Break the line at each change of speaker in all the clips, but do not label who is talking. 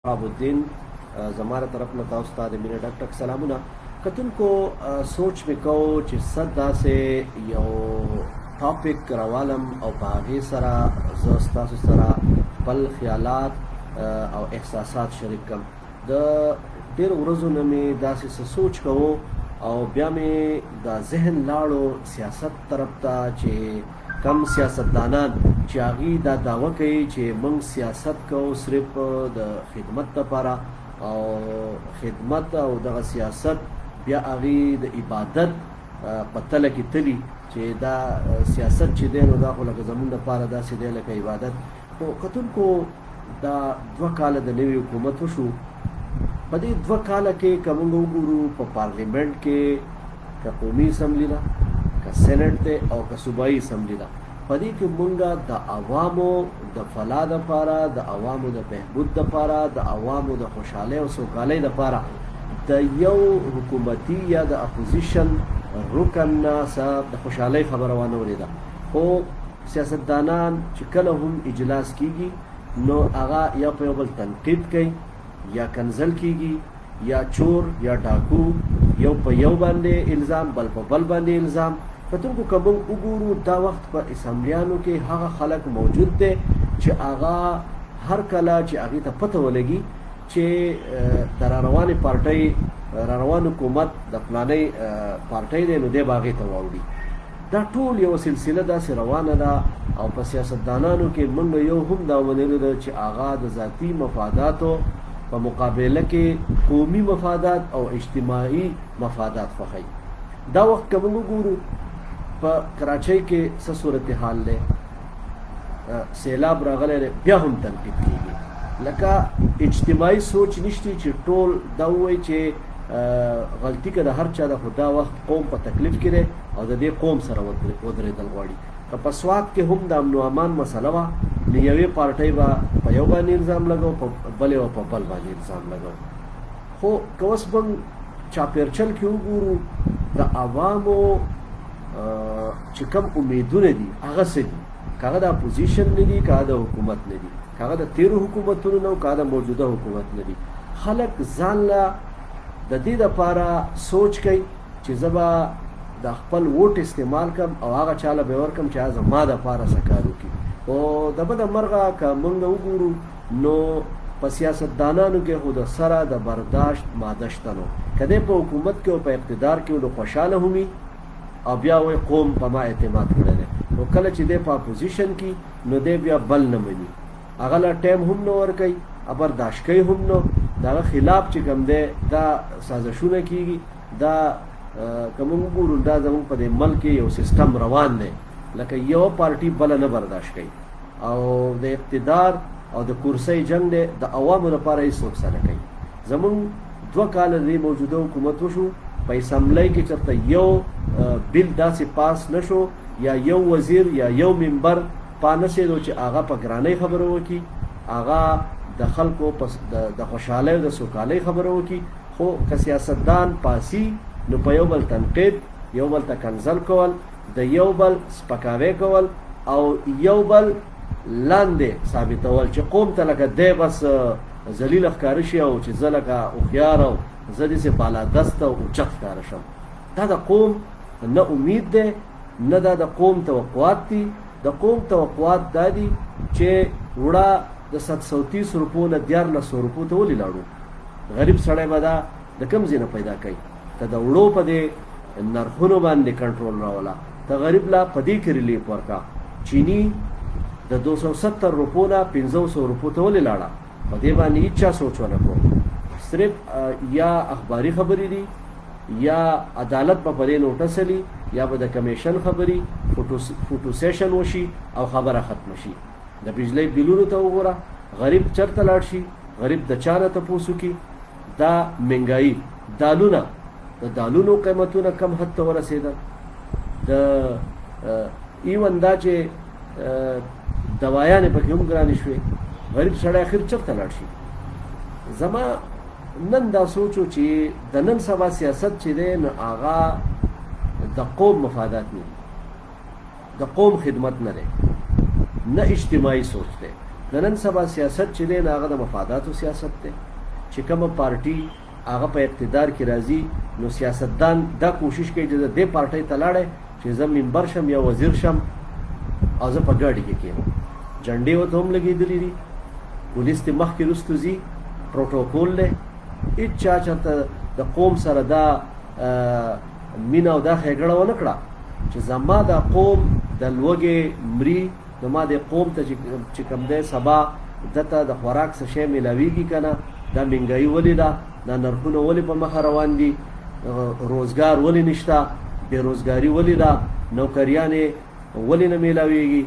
शहाबुद्दीन ज़मारा तरफ न ताउस्ता दे मेरे डॉक्टर सलामुना कतुन को सोच में को च सदा से यो टॉपिक रवालम और बागे सरा ज़स्ता सरा पल ख्यालात और एहसासात शरीक कम द देर उरज़ुन में दासी से सोच को और ब्या में दा जहन लाड़ो सियासत तरफ ता चे कम सियासतदानान चागी दा दावा कई चे मंग सियासत को सिर्फ द खिदमत लपारा और खिदमत और द सियासत ब्या आगी द इबादत पतल की तली चे दा सियासत चे दे दा को लग जमुन लपारा दा से दे लग इबादत तो कतुन को दा द्वा काल द नवी हुकूमत वशु पदी द्वा काल के कमंगो गुरु प पार्लियामेंट के का कौमी असम्बली ला का सेनेट ते और का सूबाई असम्बली ला पदी के मुंगा द अवामो द फला द पारा द अवामो द बहबूद द पारा द अवामो द खुशहाली और सोकाले द पारा द यौ हुकूमती या द अपोजिशन रुकन सा द खुशहाली खबर वानो रेदा हो सियासतदानान चिकल हम इजलास कीगी नो आगा या पेबल तनकीद कई या कंजल कीगी या चोर या डाकू यौ पे यौ बांधे इल्ज़ाम बल पे बल बांधे इल्ज़ाम कतुन को कबंग उगुरु दा वक्त पर असम्बलियानों के हाँ खलक मौजूद थे चे आगा हर कला चे आगे तक पता होलेगी चे दरारवान पार्टी रारवान हुकूमत दफलाने पार्टी ने नुदे बागे तवाउडी दा टोल यो सिलसिला दा से रवाना दा और पर सियासतदानानों के मंग यो हम दा वनेलो दा चे आगा द ज़ाती मफादातों प मुकाबले के कौमी मफादात और इज्तिमाई मफादात फ़खई दा वक्त कबंग गुरु कराची के सूरत हाल ले सैलाब रागले ब्या हम तनकीद की लका इज्तिमाई सोच निश्ती चे टोल दावे चे गलती का हर चा खुदा वक्त कौम पर तकलीफ करे और दे कौम सर वदरे दलवाड़ी का पसवात के हम दाम नुआमान मसलवा नियवे पार्टी बा पयोबा इल्ज़ाम लगाओ बले व पबल बा इल्ज़ाम लगाओ हो कवस बंग चापेरचल क्यों गुरु द अवामो चिकम उम्मीदों दी आगा से दी कागा दा अपोजिशन ने दी कागा दा हुकूमत ने दी कागा दा तेरह हुकूमतों ने कागा दा मौजूदा हुकूमत ने दी खलक जानला द दी दा पारा सोच कई चिज़बा दा खपल वोट इस्तेमाल कम और आगा चाला बेवर कम चाहे जमा दा पारा सकारू की और दबा दा मरगा का मंगा उगुरु नो सियासतदानानों के खुद सरा द बर्दाश्त मादश्तनो कदे पे हुकूमत के पे इक़्तिदार के उन खुशहाल हुमी और ब्या वो कौम पमा एतमाद करे तो कल चिदे पा पोजीशन की नो दे ब्या बल न मनी अगला टाइम हम नो और कई अबरदाश्त कई हम नो दा खिलाफ चिकम दे दा साजिशुने कीगी दा कमंग गुरु दा जमन पदे मल के यो सिस्टम रवान ने लके यो पार्टी बल न बर्दाश्त कई और दे इक़्तिदार और द कुर्सी जंग दे द अवाम न पारा ही सोच सा कई जमन दो काल दे मौजूदा हुकूमत वशु पैसा मलई के चलते यो बिल दा से पास नशो या यो वजीर या यो मेंबर पान से दो चे आगा पकराने खबर हो की आगा दखल को द खुशहाली द सुकाले खबर हो की हो का सियासतदान पासी नो पयोबल तनकीद योबल तकंजल कोल द योबल स्पकावे कोल और योबल लांदे साबित अवल चे कौम तलक दे बस जलील अखकारशी हो चे जलका उखियार हो जदी से बाला दस्त और उचक कारशम दा कौम न उम्मीद दे न दा कौम तवक्कुआत थी द कौम तवक्कुआत दादी चे उड़ा द 730 रुपयों न 1100 रुपयों तो वली लाड़ू गरीब सड़े बदा द कम जिन पैदा कई त द उड़ो पदे नरखुनो बांधे कंट्रोल रावला त गरीब ला पदी के रिलीफ वर्का चीनी द 270 रुपयों ना 500 रुपयों तो वली लाड़ा पदे बानी इच्छा सोचो न को सिर्फ या अखबारी खबरी दी या अदालत पर पदे नोटिस ली या बद कमीशन खबरी फोटो सेशन वशी और खबर ख़त्म शी द बिजली बिलून तो गोरा गरीब चर तलाशी गरीब द चार तपोसु की दा महंगाई दालूना द दालूनो कीमतों कम हद तो रसेदा द ईवन दाचे दवाया ने पक्यूम करानी शुए गरीब सड़ा आखिर चर तलाशी जमा नन दा सोचो ची द नन सभा सियासत ची दे न आगा द कौम मफादात नहीं द कौम खिदमत न रे न इज्तिमाई सोच दे د نن سبا سیاست چې دی هغه د مفاداتو سیاست دی چې کومه پارټي هغه په اقتدار کې راځي نو سیاستدان دا کوشش کوي چې د دې پارټۍ ته لاړی چې زه ممبر شم یا وزیر شم او زه په ګاډي کې کېنم جنډې ورته هم لګېدلي دي پولیس ترې مخکې وروستو ځي پروټوکول دی هېڅ چا چېرته د قوم سره دا مینه او دا ښېګړه ونه کړه چې زما دا قوم د لوږې مري نو ما دې قوم ته چې کوم دی سبا دته د خوراک څه شی میلاویږي که نه دا مهنګایي ولې ده دا نرخونه ولې په مخه روان دي روزګار ولې نشته بېروزګاري ولې ده نوکریانې ولې نه میلاویږي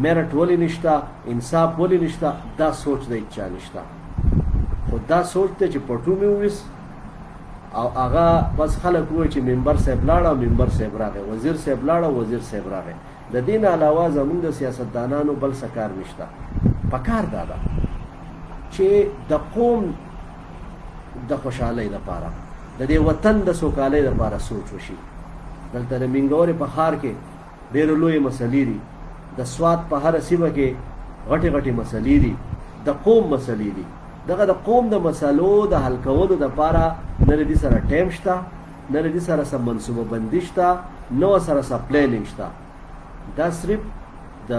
میرټ ولې نشته انصاف ولې نشته دا سوچ د هېچ چا نشته خو دا سوچ دی چې پټو مې وویست او هغه بس خلک ووایي چې ممبر صاحب لاړه ممبر صاحب راغی وزیر صاحب لاړه وزیر صاحب راغی د دې نه علاوه زموږ د سیاستدانانو بل څه کار نشته پکار دا ده چې د قوم د خوشحالۍ لپاره د دې وطن د سوکالۍ لپاره سوچ وشي دلته د مینګورې په ښار کې ډېرې لویې مسلې دي د سوات په هره سیمه کې غټې غټې مسلې دي د قوم مسلې دي دغه د قوم د مسلو د حل کولو دپاره نه د دې سره ټایم شته نه د دې سره څه منصوبه بندي شته نه ورسره څه پلانینګ شته دا صرف د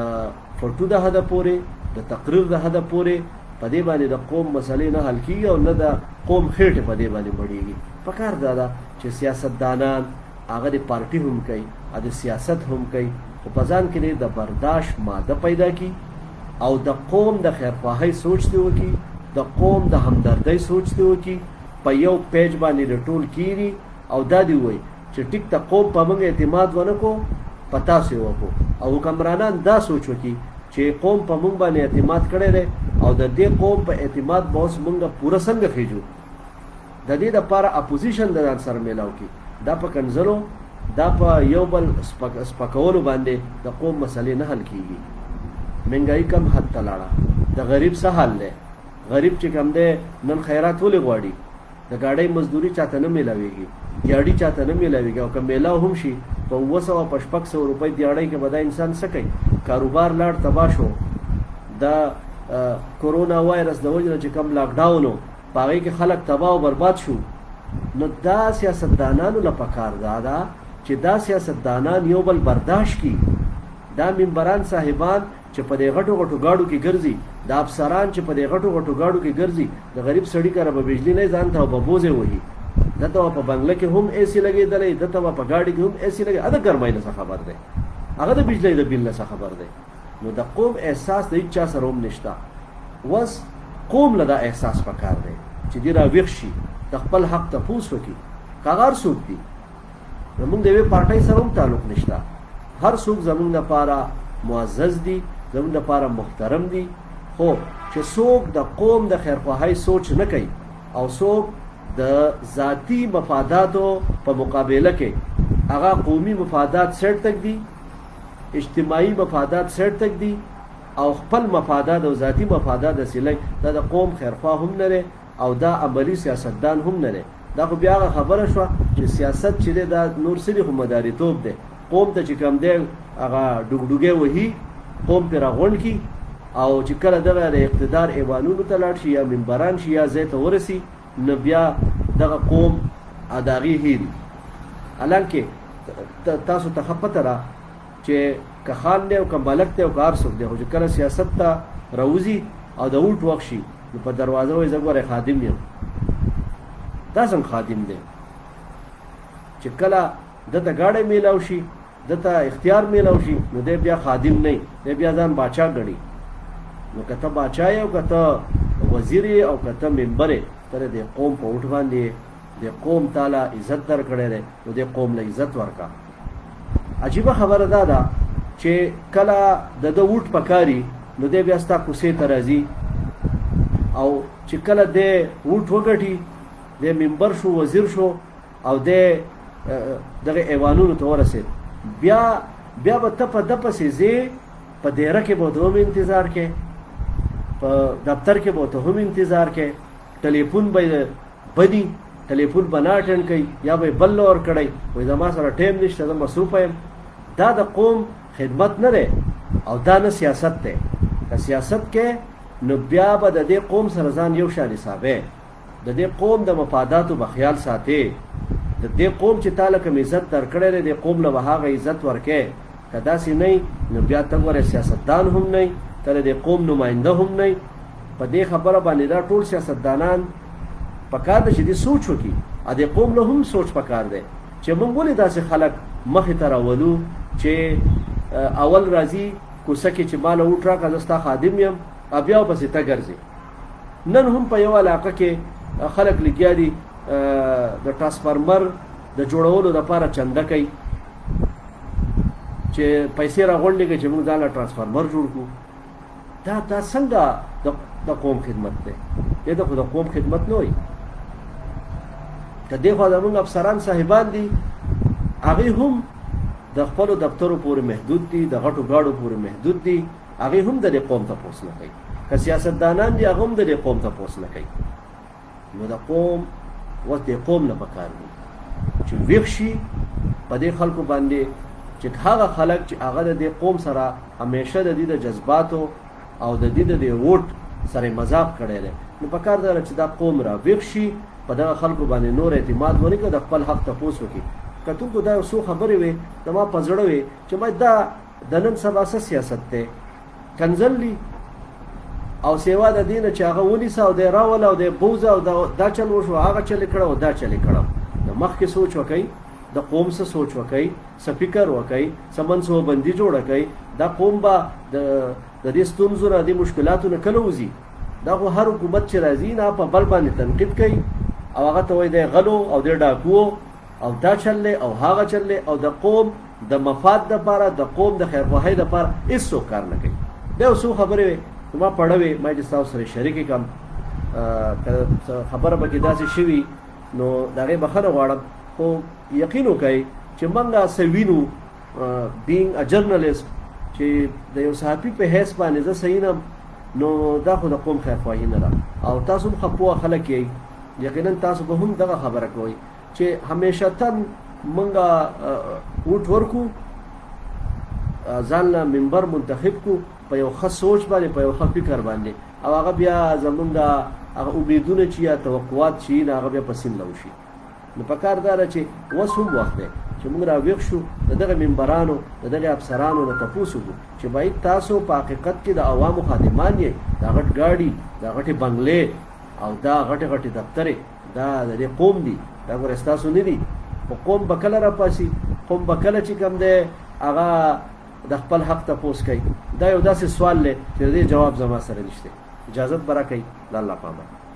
فوټو د حده پورې د تقریر د حده پورې په دې باندې د قوم مسلې نه حل کېږي او نه د قوم خېټې په دې باندې مړېږي پکار دا ده چې سیاستدانان هغه د پارټي هم کوي او د سیاست هم کوي خو په ځان کې د برداشت ماده پیدا کړي او د قوم د خیرخواهۍ سوچ دې وکړي د قوم د همدردۍ سوچ دې وکړي په یو پیج باندې رټول کېږي او دا دې ووایي چې ټیک ته قوم په موږ اعتماد ونه کړو په تاسو یې وکړو او حکمرانان دا سوچ وکړي چې قوم په موږ باندې اعتماد کړی دی او د دې قوم په اعتماد به اوس موږ پوره څنګه خېجو د دې دپاره اپوزیشن د ځان سره میلاو کړي دا په کنځلو دا په یو بل سپکولو باندې د قوم مسلې نه حل کېږي مهنګایي کم حد ته لاړه د غریب څه حال دی غریب چې کوم دی نن خیرات ولې غواړي د ګاډۍ مزدوري چاته نه میلاویږي دیاړي چاته نه میلاویږي او که میلاو هم شي په 200 په 600 روپۍ دیاړۍ کې به دا انسان څه کوي کاروبار لاړ تباه شو د کورونا وایرس د وجې نه چې کوم لاکډاون و په هغې کې خلک تباه او برباد شو نو دا سیاستدانانو له پکار دا ده چې دا سیاستدانان یو بل برداشت کړي دا ممبران صاحبان چې په دې غټو غټو گاډو کې ګرځي دا افسران چې په دې غټو غټو گاډو کې ګرځي د غریب سړي کره به بجلی نه ځان ته به بوزې وهي دته په بنگله کې هم ایسی لګېدلی دته په ګاډي کې هم ایسی لګې هغه د ګرمۍ نه څه خبر دی هغه د بجلی د بیل نه څه خبر دی نو د قوم احساس د هېچ چا سره هم نشته وس قوم له دا احساس پکار دی چې دې راویښ شي د خپل حق تپوس وکړي که هغه هر څوک دي زمونږ د یوې پارټۍ سره هم تعلق نشته هر څوک زمونږ دپاره معزز دي زمونږ دپاره محترم دي خو چې څوک د قوم د خیرخواهۍ سوچ نه کوي او څوک د ذاتی مفاداتو په مقابله کې هغه قومي مفادات سیټ تک دي اجتماعي مفادات سیټ تک دي او خپل مفادات او ذاتی مفادات اصلي دا د قوم خیرخواه هم نه لري او دا عملی سیاستدان هم نه لري دا خو بیا هغه خبره شوه چې سیاست چې دی دا نور څه دي خو مداریتوب دی قوم ته چې کوم دی هغه ډوګډوګۍ وهي قوم پرې راغونډ کړي او چې کله دغه د اقتدار ایوانونو ته لاړ شي یا منبران شي یا ځای ته ورسي نو بیا دغه قوم د هغې هېري حالانکې تاسو ته ښه پته ده چې که خان دی او که ملک دی او که هر څوک دی خو چې کله سیاست ته راوځي او د ووټ وخت شي نو په دروازه وایي زه ګوره خادم یم دا څنګه خادم دی چې کله دته ګاډی میلاو شي دته اختیار میلاو شي نو دی بیا خادم نه دی بیا ځان باچا ګڼي نو که ته باچا یې او که ته وزیر یې او که ته ممبر یې ته د قوم په وټ باندې د قوم تاله عزت درکړی دی نو د قوم له عزت ورکړه عجیبه خبره دا ده چې کله د ده وټ پکاري نو دی بیا ستا کوڅې ته راځي او چې کله دی وټ وګټي دی ممبر شو وزیر شو او دی دغه ایوانونو ته ورسېد بیا به ته په ده پسې ځې په دیره کې به ورته هم انتظار کې په دفتر کې به ورته هم انتظار کې ټلیفون به بدي ټلیفون به نه اټینډ کوي یا به یې بل لور کړی وایي زما سره ټایم نشته زه مصروفه یم دا د قوم خدمت نه دی او دا نه سیاست دی که سیاست کې نو بیا به د دې قوم سره ځان یو شان حسابې د دې قوم د مفاداتو به خیال ساتي د دې قوم چې تعالی کوم عزت درکړی دی د قوم له هغه عزت ورکې که داسې نه نو بیا ته ګوره سیاستدان هم نه ته د قوم نماینده هم نه په دې خبره باندې دا ټول سیاستدانان پکار دی چې دې سوچ وکړي ا دې قوم له هم سوچ پکار دی چې موږ ولې داسې خلک مخې ته راولو چې اول راځي کوڅه کې چې مال وټ راکړه زه ستا خادم یم بیا پسې ته ګرځې نن هم په یو علاقه کې خلک لګیا دي د ټرانسفارمر د جوړولو لپاره چنده کوي چې پیسې راغونډې کوي چې موږ ځان له ټرانسفارمر جوړ کړو دا څنګه د قوم خدمت دی دا خو د قوم خدمت نه وي که دې خوا زموږ افسران صاحبان دي هغوی هم د خپلو دفترو پورې محدود دي د غټو ګاډو پورې محدود دي هغوی هم د دې قوم تپوس نه کوي که سیاستدانان دي هغه هم د دې قوم تپوس نه کوي نو د قوم اوس د قوم نه پکار دي چې ویښ شي په دې خلکو باندې چې هغه خلک چې هغه د دې قوم سره همیشه د دې د جذباتو او د دې د ووټ سره مذاق کړی دی نو پکار ده چې دا قوم را ویښ شي په دغه خلکو باندې نور اعتماد ونه کړي د خپل حق تپوس وکړي کتونکو دا څو خبرې وي زما په زړه وي چې دا د نن سبا څه سیاست دی کنځلي او سیوا د دین چې هغه ونیسه او د راول او د بوزه او دا چل وشو هغه چل کړه او دا چل کړه د مخ کې سوچ وکړي د قوم څه سوچ وکړي څه فکر وکړي څه منصوبندي جوړه کړي دا قوم به د دې ستونزو نه د مشکلاتو نه کله وځي دا خو هر حکومت چې راځي نه په بل باندې تنقید کوي او هغه ته وایي د غلو او د ډاکو او دا چلې او هغه چلې او د قوم د مفاد لپاره د قوم د خیرخواهۍ لپاره هیڅ کار نه کوي دا څو خبرې ما پړوي ما چې تاسو سره شریک کوم خبره به کې داسې شوي نو دغه بخنه غواړم خو یقین وکړئ چې موږ سوینو being a journalist چې د یو صحافي په حیث باندې زه صحیح نم نو دا خو د قوم خیرخواهي نه ده او تاسو هم خپوه خلک یې یقینا تاسو به هم دغه خبره کوئ چې همیشه تن موږ ووټ ورکو ځان له منبر منتخب کو په یو ښه سوچ باندې په یو ښه فکر باندې او هغه بیا زمونږ هغه امیدونه چې یا توقعات چې هغه بیا په سین لوشي نو پکار دا چې اوس هم وخت دی چې موږ راویښ شو د دغه منبرانو د دغه افسرانو نه تپوس وکړو چې باید تاسو په حقیقت کې د عوامو خادمان یې دا غټ ګاډي دا غټې بنګلې او دا غټې غټې دفترې دا د دې قوم دي دا ګوره ستاسو نه دي خو قوم به کله راپاسي قوم به کله چې کوم دی هغه د خپل حق تپوس کوي دا یو داسې سوال دی چې د دې جواب زما سره نشته اجازت به راکړئ د الله په امان